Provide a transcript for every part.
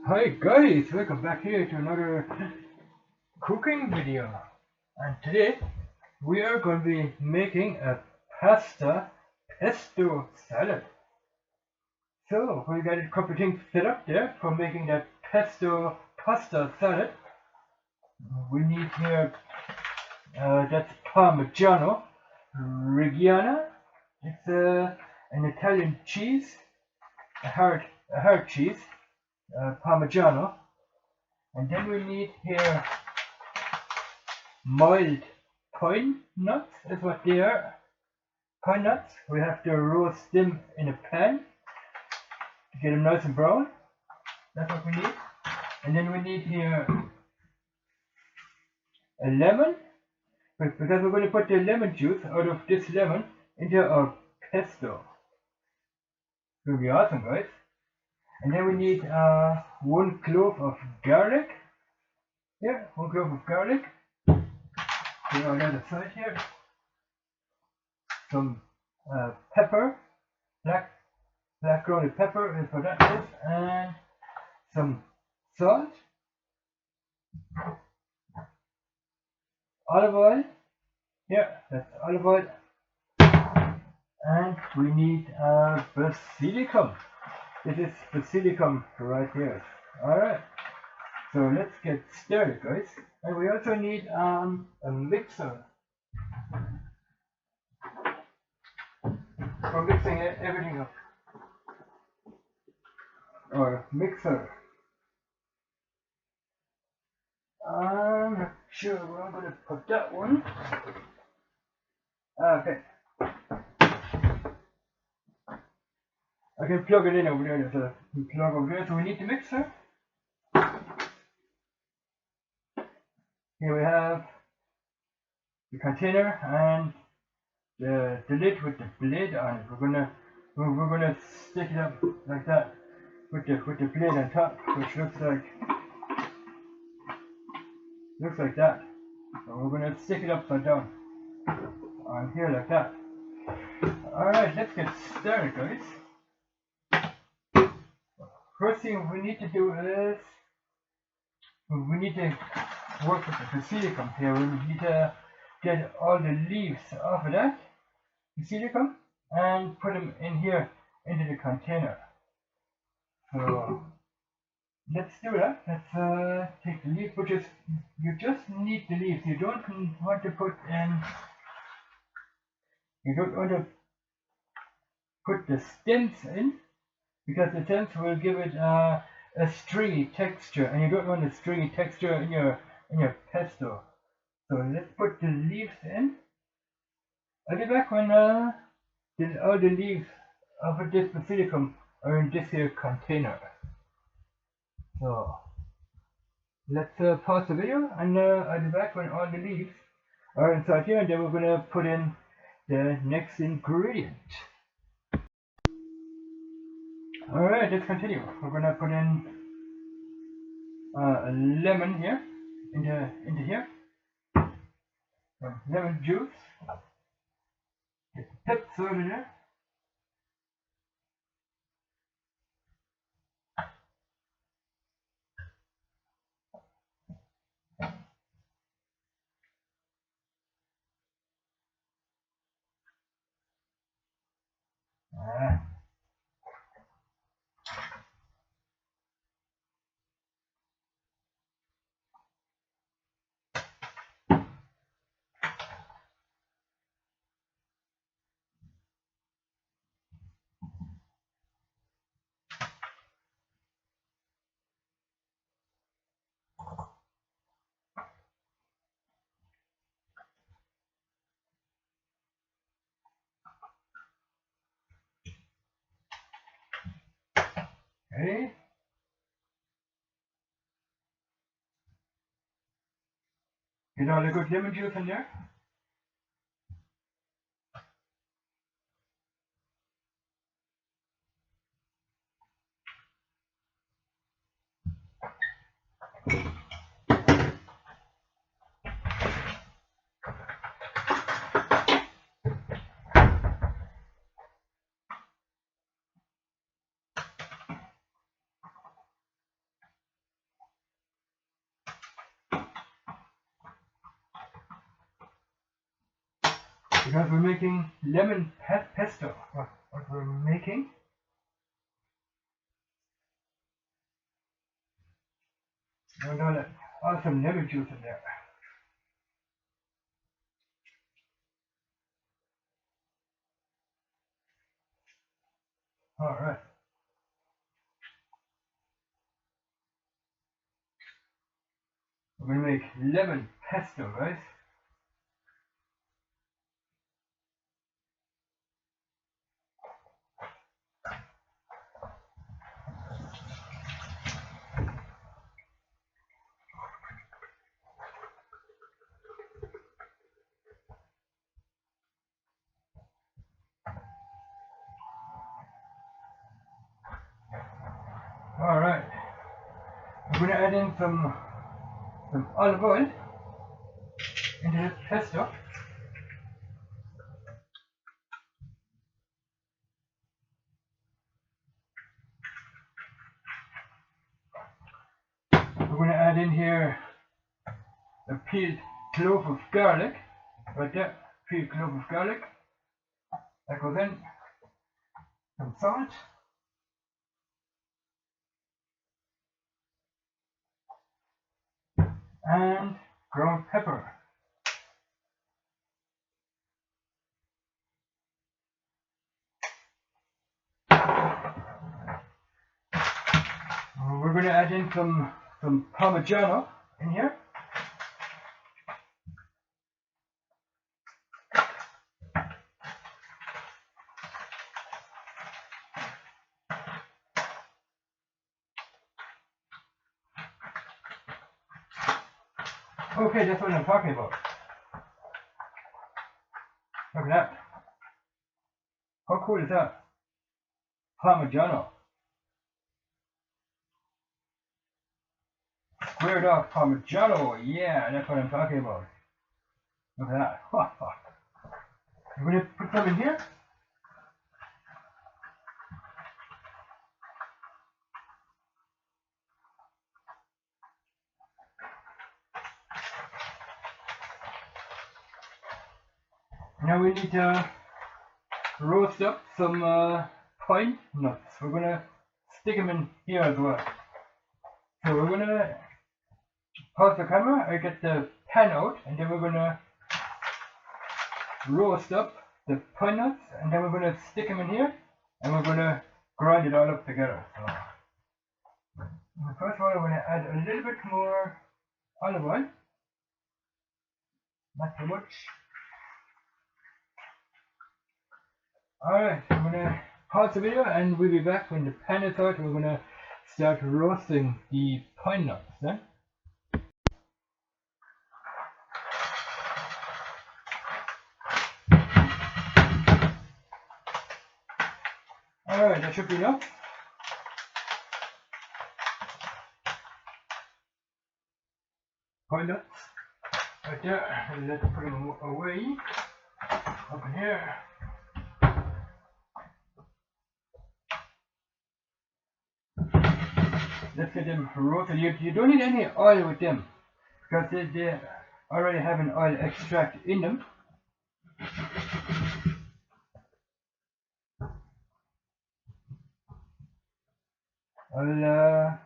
Hi guys, welcome back here to another cooking video. And today we are going to be making a pasta pesto salad. So we got a couple of things set up there for making that pesto pasta salad. We need here, that's Parmigiano Reggiano. It's an Italian cheese, a hard cheese, Parmigiano. And then we need here mild pine nuts, is what they are. Pine nuts. We have to roast them in a pan to get them nice and brown. That's what we need. And then we need here a lemon, because we're going to put the lemon juice out of this lemon into our pesto. It's going to be awesome, guys. And then we need 1 clove of garlic. Yeah, 1 clove of garlic. Put it on the other side here. Some pepper, black grounded pepper is what that is, and some salt, olive oil. Yeah, that's olive oil. And we need basilicum. This is basilicum right here. Alright, so let's get started, guys. And we also need a mixer for mixing everything up. Or mixer. I'm not sure where I'm going to put that one. Okay. I can plug it in over there. There's a plug over there. So we need the mixer. Here we have the container and the lid with the blade on it. We're gonna stick it up like that with the blade on top, which looks like that. So we're gonna stick it upside down on here like that. Alright, let's get started, guys. First thing we need to do is we need to work with the basilicum here. We need to get all the leaves off of that basilicum and put them in here into the container. So let's do that. Let's take the leaves, which is you just need the leaves. You don't want to put in. You don't want to put the stems in, because the stems will give it a stringy texture, and you don't want a stringy texture in your pesto. So let's put the leaves in. I'll be back when all the leaves of this basilicum are in this here container. So let's pause the video, and I'll be back when all the leaves are inside here, and then we're gonna put in the next ingredient. Alright, let's continue. We're gonna put in a lemon here into here. Some lemon juice. Get the pips out of there. Okay. Get all the good lemon juice in there. because we're making lemon pesto. What we're making. We're gonna add some lemon juice in there. Alright. We're gonna make lemon pesto, guys. Alright. We're gonna add in some olive oil into this pesto. We're gonna add in here a peeled clove of garlic. Right there, peeled clove of garlic. That goes in. Some salt. And ground pepper. We're going to add in some Parmigiano in here. Okay, that's what I'm talking about. Look at that. How cool is that? Parmigiano. Squared off Parmigiano. Yeah, that's what I'm talking about. Look at that. I'm going to put some in here. Now we need to roast up some pine nuts. We're going to stick them in here as well. So we're going to pause the camera, I get the pan out, and then we're going to roast up the pine nuts, and then we're going to stick them in here, and we're going to grind it all up together. So, first of all, I'm going to add a little bit more olive oil, not too much. Alright, I'm going to pause the video, and we'll be back when the pan is out. We're going to start roasting the pine nuts then. Alright, that should be enough. Pine nuts right there, and let's put them away up in here. Let's get them roasted. You don't need any oil with them because they already have an oil extract in them. I'll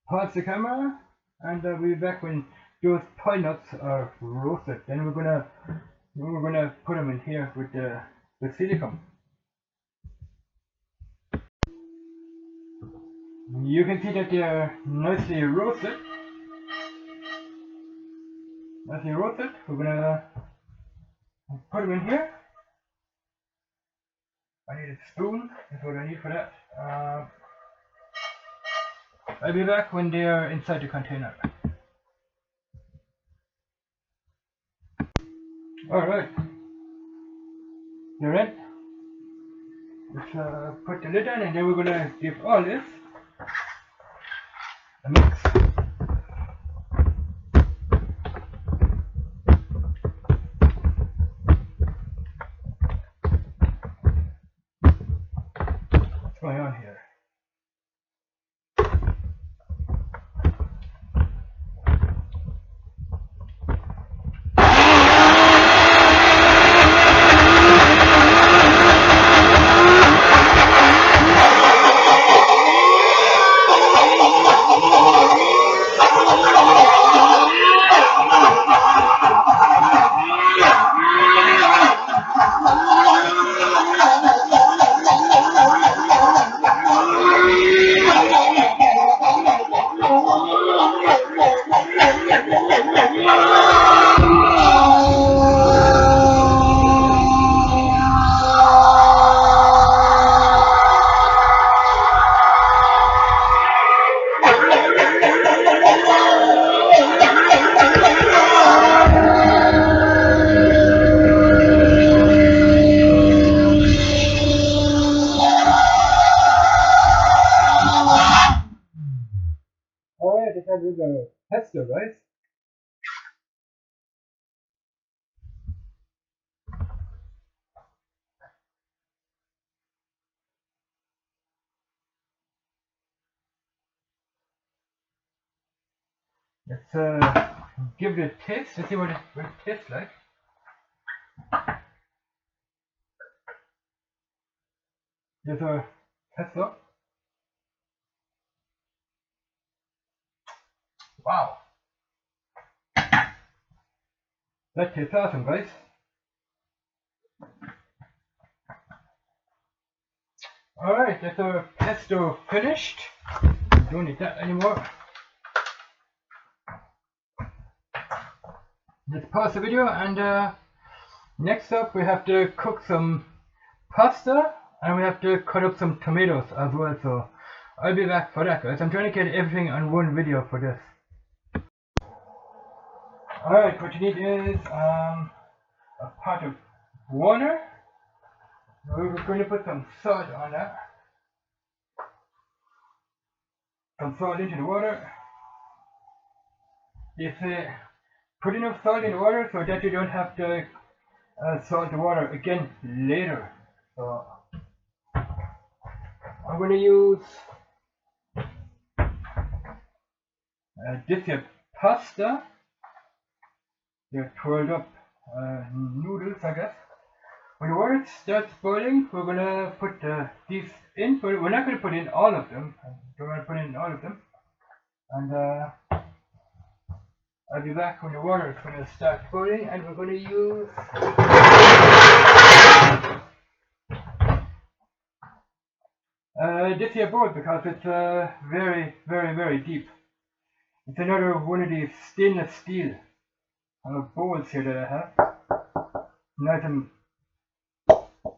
pause the camera, and I'll be back when those pine nuts are roasted. Then we're gonna put them in here with the silicone. You can see that they are nicely roasted. We're gonna put them in here. I need a spoon. That's what I need for that. I'll be back when they are inside the container. Alright. They're in. Let's put the lid on, and then we're gonna give all this a mix. What's going on here? let's have the pesto, guys. Let's give it a taste. Let's see what it tastes like. There's a pesto. Wow, that tastes awesome, guys. Alright, that's our pesto finished. Don't need that anymore. Let's pause the video, and next up we have to cook some pasta and we have to cut up some tomatoes as well, so I'll be back for that, guys. I'm trying to get everything on one video for this. Alright, what you need is a pot of water. We're going to put some salt on that. Some salt into the water. They say put enough salt in the water so that you don't have to salt the water again later. So I'm going to use this here pasta. They're twirled up noodles, I guess. When the water starts boiling, we're going to put these in, but we're not going to put in all of them. Don't want to put in all of them. And I'll be back when the water is going to start boiling, and we're going to use this here bowl because it's very, very, very deep. It's another one of these stainless steel bowls here that I have. Nice and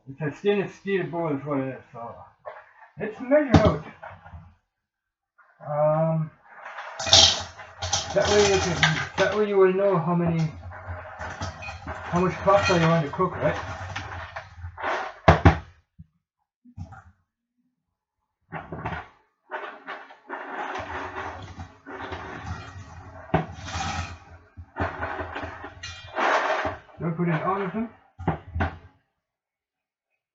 it's a stainless steel bowl is what it is. So let's measure out. That way you will know how much pasta you want to cook, right? Don't put in all of them.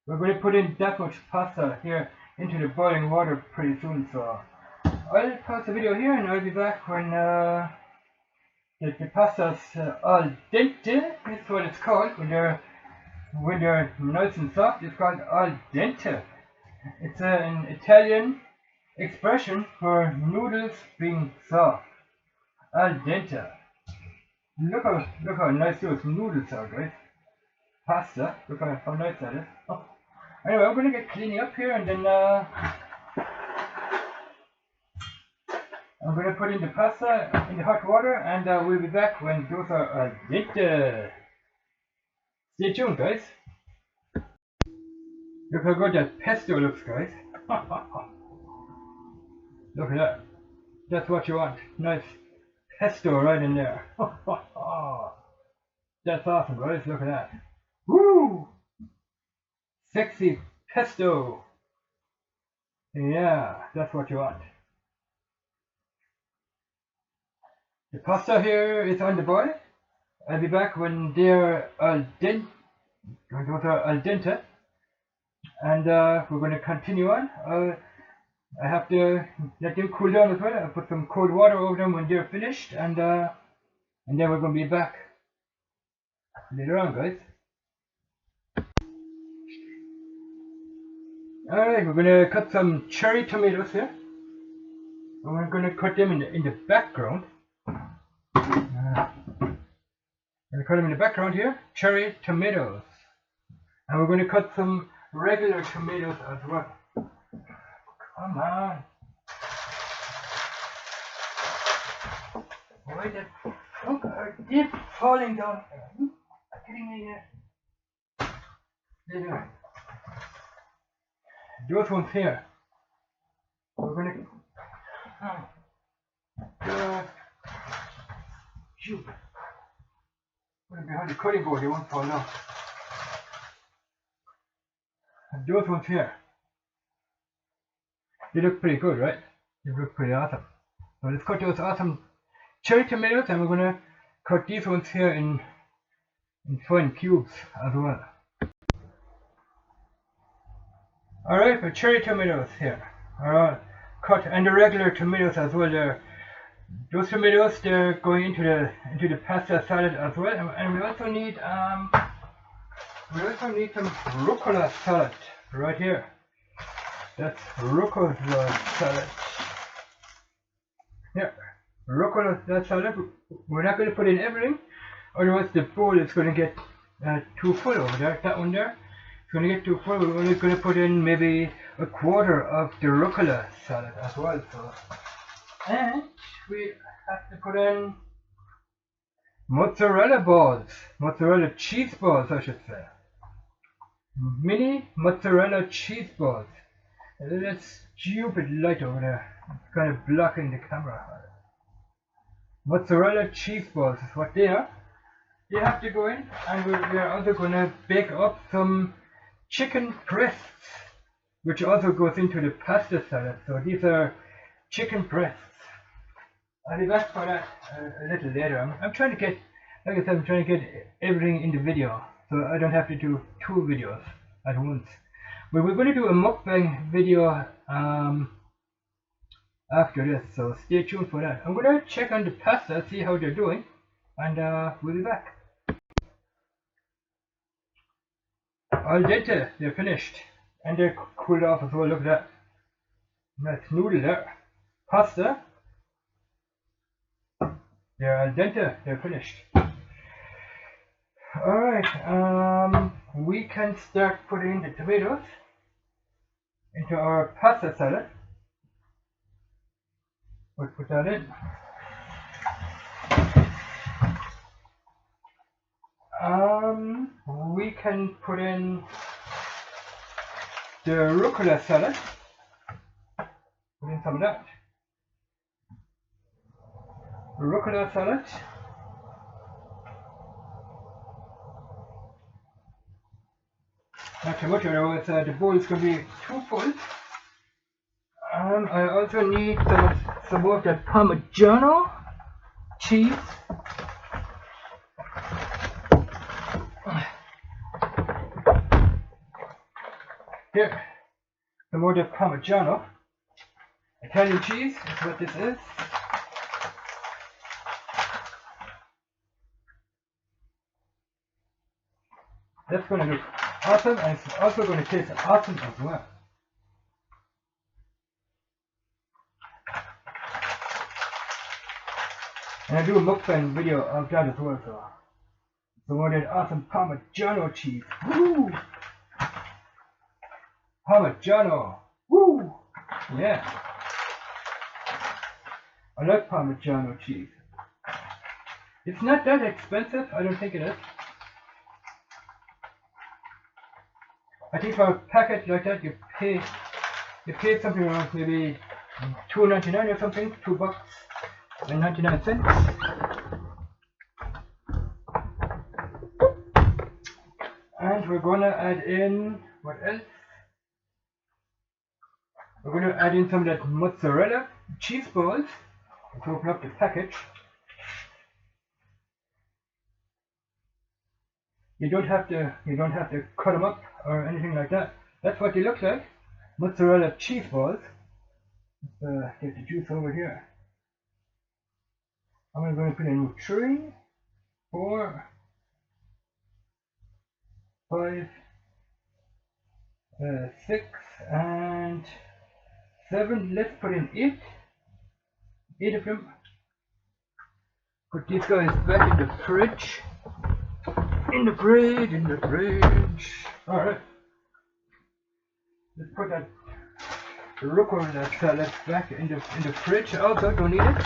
We're going to put in that much pasta here into the boiling water pretty soon, so I'll pause the video here and I'll be back when the pasta's al dente. That's what it's called when they're nice and soft. It's called al dente. It's an Italian expression for noodles being soft. Al dente. Look how nice those noodles are, guys. Pasta. Look how nice that is. Oh. Anyway, I'm gonna get cleaning up here, and then I'm gonna put in the pasta in the hot water, and we'll be back when those are al dente. Stay tuned, guys. Look how good that pesto looks, guys. Look at that. That's what you want. Nice pesto right in there. That's awesome, guys. Look at that. Woo! Sexy pesto. Yeah, that's what you want. The pasta here is on the boil. I'll be back when they're al dente. And we're going to continue on. I have to let them cool down as well. I'll put some cold water over them when they're finished, and then we're going to be back later on, guys. Alright, we're going to cut some cherry tomatoes here. And we're going to cut them in the background. I'm going to cut them in the background here. Cherry tomatoes. And we're going to cut some regular tomatoes as well. Come on. Why that look keep falling down. Getting me here. There you go. Those ones here. We're gonna shoot. Put it behind the cutting board, they won't fall down. And those ones here. They look pretty good, right? They look pretty awesome. So let's cut those awesome cherry tomatoes, and we're gonna cut these ones here in fine cubes as well. Alright, for cherry tomatoes here. Alright, cut, and the regular tomatoes as well there. Those tomatoes, they're going into the pasta salad as well, and we also need some rucola salad right here. That's rucola salad. Yeah, rucola salad. We're not going to put in everything, otherwise the bowl is going to get too full over there. That one there, it's going to get too full. We're only going to put in maybe a quarter of the rucola salad as well. So, and we have to put in mozzarella cheese balls, I should say. Mini mozzarella cheese balls. That stupid light over there, it's kind of blocking the camera. Mozzarella cheese balls is what they are. They have to go in, and we're also going to bake up some chicken breasts, which also goes into the pasta salad. So these are chicken breasts. I'll be back for that a little later. I'm trying to get, like I said, I'm trying to get everything in the video, so I don't have to do 2 videos at once. But we're going to do a mukbang video after this, so stay tuned for that. I'm going to check on the pasta, see how they're doing, and we'll be back. Al dente, they're finished, and they're cooled off as well. Look at that. That's noodle there. Pasta. They're al dente, they're finished. Alright, we can start putting the tomatoes into our pasta salad. We'll put that in. We can put in the rucola salad. Put in some of that. Rucola salad. Not too much, otherwise the bowl is going to be too full. I also need some more of that Parmigiano cheese. Here, some more of that Parmigiano. Italian cheese is what this is. That's going to look awesome, and it's also going to taste awesome as well. And I do a mukbang video of that as well, so more of that awesome Parmigiano cheese. Woo! Parmigiano! Woo! Yeah. I like Parmigiano cheese. It's not that expensive, I don't think it is. I think for a packet like that you pay something around maybe $2.99 or something, $2.99. And we're gonna add in what else? We're gonna add in some of that mozzarella cheese balls. Let's open up the package. You don't have to cut them up or anything like that. That's what they look like. Mozzarella cheese balls. Let's get the juice over here. I'm going to put in 3, 4, 5, 6, and 7. Let's put in 8 of them. Put these guys back in the fridge. In the fridge. Alright. Let's put that rucola salad back in the fridge. Also, don't need it.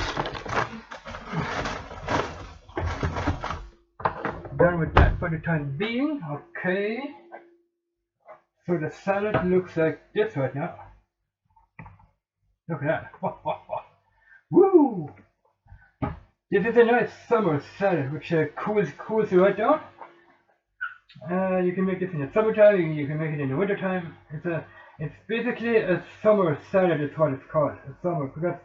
Done with that for the time being. Okay. So the salad looks like this right now. Look at that. Woo! This is a nice summer salad which cools you right down. You can make this in the summertime, you can make it in the wintertime. It's basically a summer salad is what it's called. A summer, because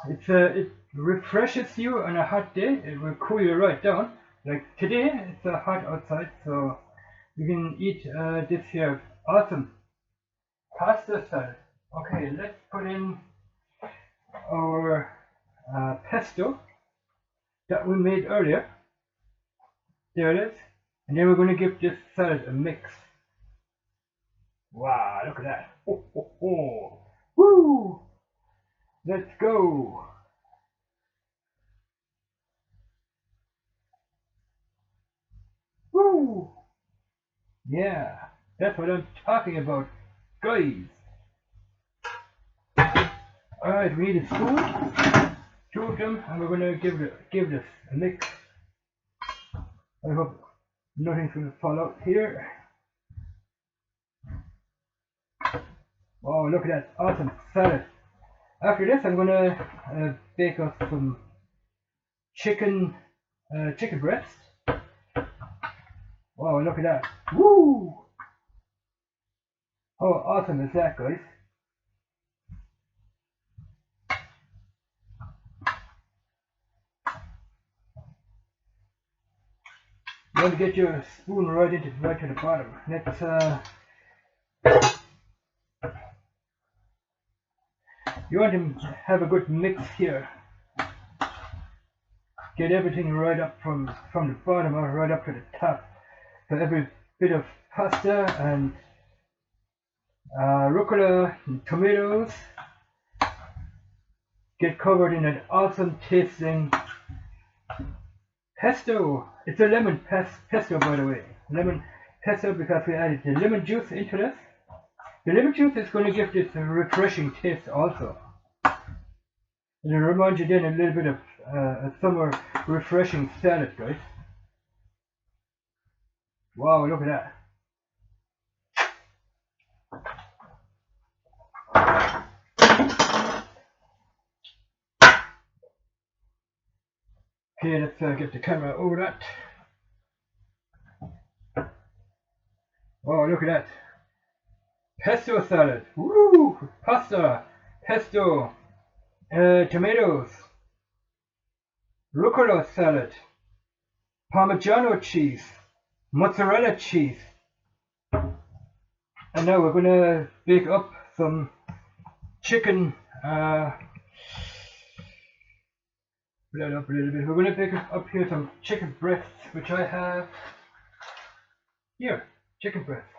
it refreshes you on a hot day. It will cool you right down. Like today, it's hot outside, so you can eat this here awesome pasta salad. Okay, let's put in our pesto that we made earlier. There it is. And then we're going to give this salad a mix. Wow, look at that. Oh, oh, oh. Woo! Let's go. Woo! Yeah, that's what I'm talking about, guys. Alright, we need a spoon, two of them, and we're gonna give this a mix. I hope nothing's gonna fall out here. Oh, look at that awesome salad. After this, I'm gonna bake us some chicken breast. Wow, look at that. Woo! How awesome is that, guys? You want to get your spoon right to the bottom. Let's you want to have a good mix here. Get everything right up from the bottom or right up to the top. So every bit of pasta and rucola and tomatoes get covered in an awesome tasting pesto. It's a lemon pesto, by the way. Lemon pesto because we added the lemon juice into this. The lemon juice is going to give this a refreshing taste also. And it reminds you then a little bit of a summer refreshing salad, guys. Wow, look at that. Okay, let's get the camera over that. Wow, look at that. Pesto salad. Woo! Pasta, pesto, tomatoes, rucola salad, Parmigiano cheese, mozzarella cheese. And now we're gonna bake up some chicken. Blood up a little bit. We're gonna bake up here some chicken breasts, which I have here. Chicken breasts.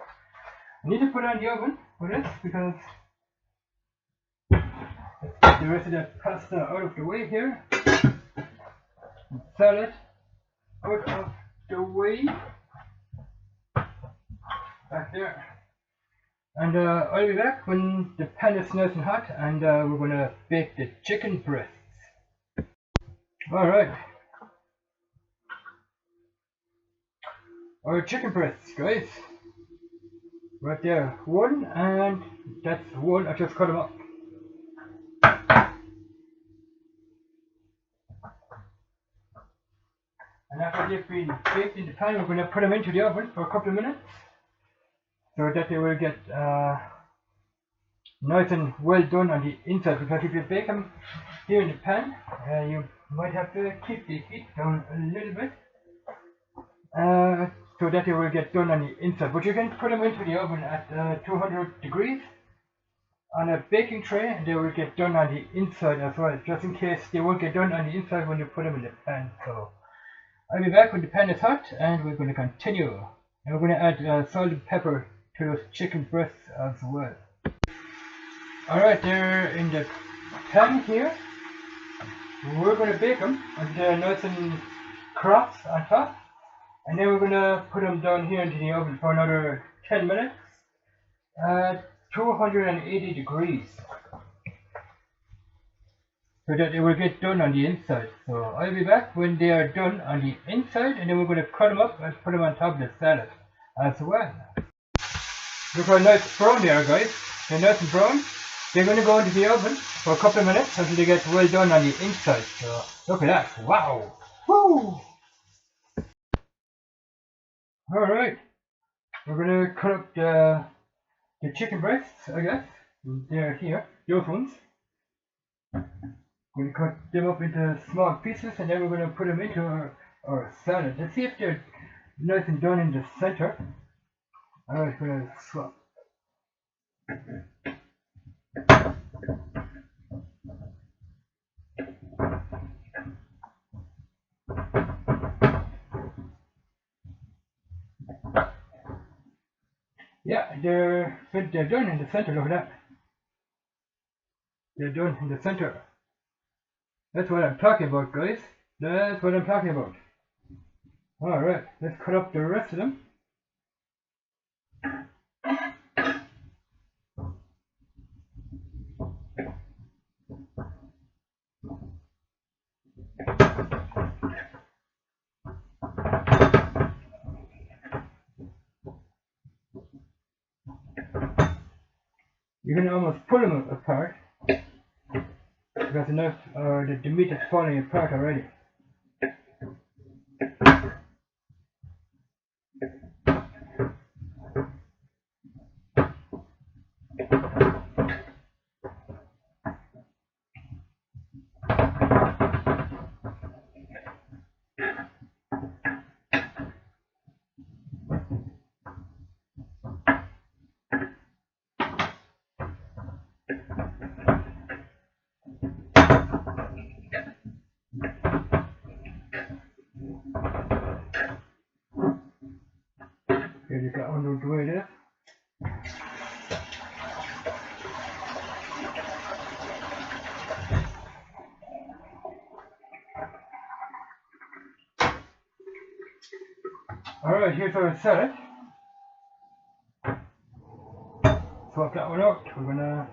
I need to put on the oven for this because let's get the rest of that pasta out of the way here. Salad out of the way. Back there. And I'll be back when the pan is nice and hot and we're gonna bake the chicken breasts. Alright. Our chicken breasts, guys. Right there. One, and that's one. I just cut them up. And after they've been baked in the pan, we're going to put them into the oven for a couple of minutes so that they will get nice and well done on the inside. Because if you bake them here in the pan, you might have to keep the heat down a little bit so that they will get done on the inside. But you can put them into the oven at 200 degrees on a baking tray and they will get done on the inside as well, just in case they won't get done on the inside when you put them in the pan. So I'll be back when the pan is hot and we're going to continue. And we're going to add salt and pepper to those chicken breasts as well. Alright, they're in the pan here. We're going to bake them until they're nice and crisp on top. And then we're going to put them down here into the oven for another 10 minutes at 280 degrees. So that they will get done on the inside. So I'll be back when they are done on the inside and then we're going to cut them up and put them on top of the salad as well. Look how nice brown they are, guys. They're nice and brown. They're going to go into the oven for a couple of minutes until they get well done on the inside. So look at that. Wow. Woo! Alright. We're going to cut up the chicken breasts, I guess. They're here. Those ones. We're going to cut them up into small pieces and then we're going to put them into our salad. Let's see if they're nice and done in the center. Alright, we're going to swap. Yeah, they're done in the center. Look at that. They're done in the center. That's what I'm talking about, guys. That's what I'm talking about. Alright, let's cut up the rest of them. You can almost pull them apart because enough the meat is falling apart already. Here you got one the way there. Alright, here's our salad. Swap that one out. We're gonna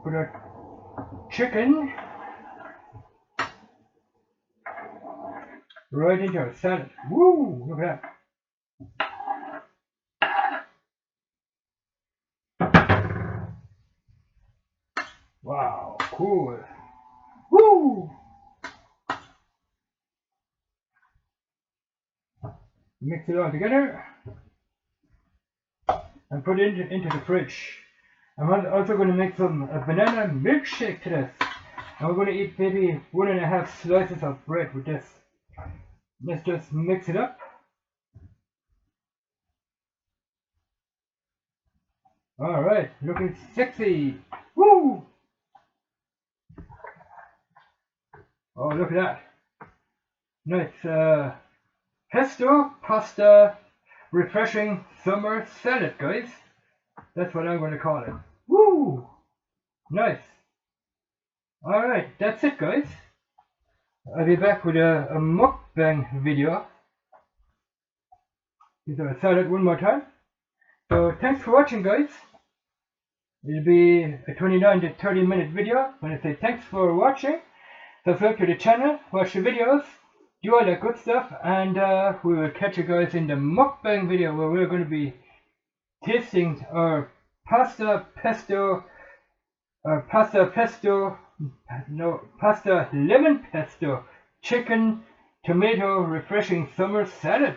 put our chicken right into our salad. Woo! Look at that. Wow, cool. Woo! Mix it all together and put it into the fridge. I'm also going to make a banana milkshake to this. And we're going to eat maybe 1.5 slices of bread with this. Let's just mix it up. Alright, looking sexy. Woo! Oh, look at that. Nice pesto pasta refreshing summer salad, guys. That's what I'm going to call it. Woo! Nice. Alright, that's it, guys. I'll be back with a mukbang video. These are a salad one more time. So thanks for watching, guys. It'll be a 29 to 30 minute video. When I say thanks for watching, subscribe to the channel, watch the videos, do all that good stuff, and we will catch you guys in the mukbang video where we're going to be tasting our pasta lemon pesto chicken tomato refreshing summer salad.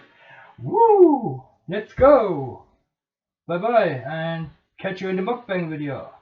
Woo! Let's go! Bye bye and catch you in the mukbang video.